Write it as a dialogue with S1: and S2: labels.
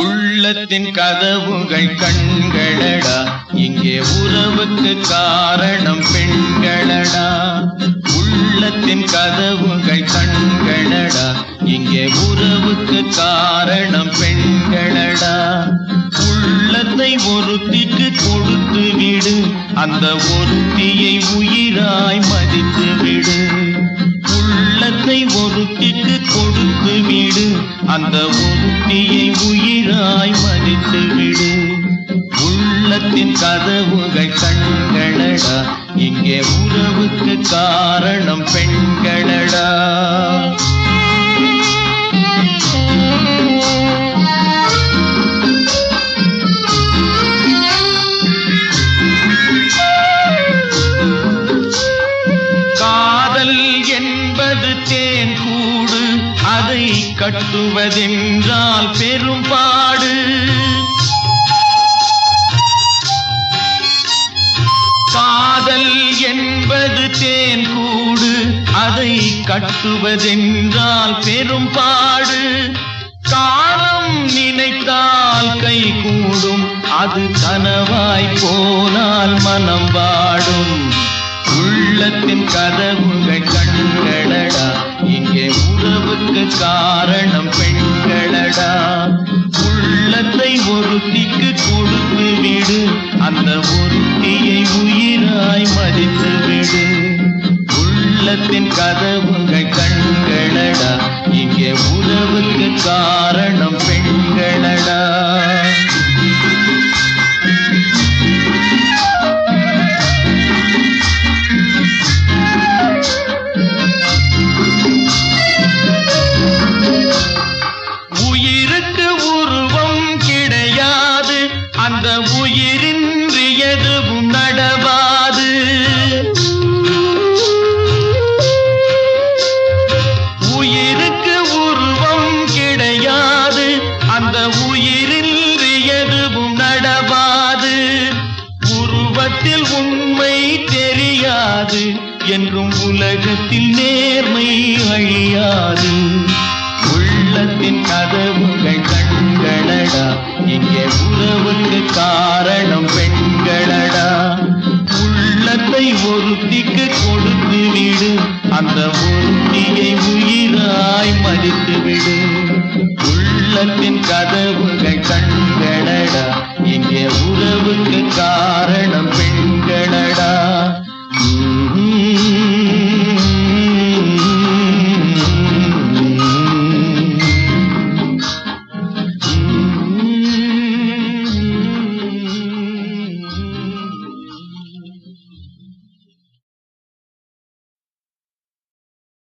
S1: உள்ளத்தின் கதவுகள் கண்களடா, இங்கே உறவுக்கு காரணம் பெண்களடா. உள்ளத்தின் கதவுகள் கண்களடா, இங்கே உறவுக்கு காரணம் பெண்களடா. உள்ளத்தை ஒருத்திக்கு கொடுத்து விடு, அந்த ஒருத்தியை உயிராய் மதித்து விடு. உள்ளத்தை ஒருத்திக்கு கொடுத்து விடு, அந்த ஒருத்தியை உயிராய் மதித்து விடு. உள்ளத்தின் கதவுகள் கண்களடா, இங்கே உறவுக்கு காரணம் பெண்களடா. காதல் என்பது தேன் கூடு, அதை கட்டுவதென்றால் பெரும்பாடு. காதல் என்பது தேன் கூடு, அதை கட்டுவதென்றால் பெரும்பாடு. காலம் நினைத்தால் கை கூடும், அது கனவாய் போனால் மனம் வாடும். உள்ளத்தின் கதவுகள் கண்களடா, இங்கே உறவுக்கு காரணம் பெண்களடா. உள்ளத்தை ஒருத்திக்கு கொடுத்து விடு, அந்த ஒருத்தியை உயிராய் மதித்து விடு. உள்ளத்தின் கதவுகள் கண்களடா, இங்கே உறவுக்கு காரணம் பெண்களடா. உயிருக்கு உருவம் கிடையாது, அந்த உயிரின்றி எதுவும் நடவாது. உயிருக்கு உருவம் கிடையாது, அந்த உயிரின்றி எதுவும் நடவாது. உருவத்தில் உண்மை தெரியாது, என்றும் உலகத்தில் நேர்மை அழியாது. உள்ளத்தின் கதவுகள் கண்களடா, இங்கே உறவுக்கு காரணம் பெண்களடா. உள்ளத்தை ஒருத்திக்கு கொடுத்து விடு, அந்த ஒருத்தியை உயிராய் மதித்து விடு. உள்ளத்தின் கதவுகள் கண்களடா, இங்கே உறவுக்கு காரணம் பெண்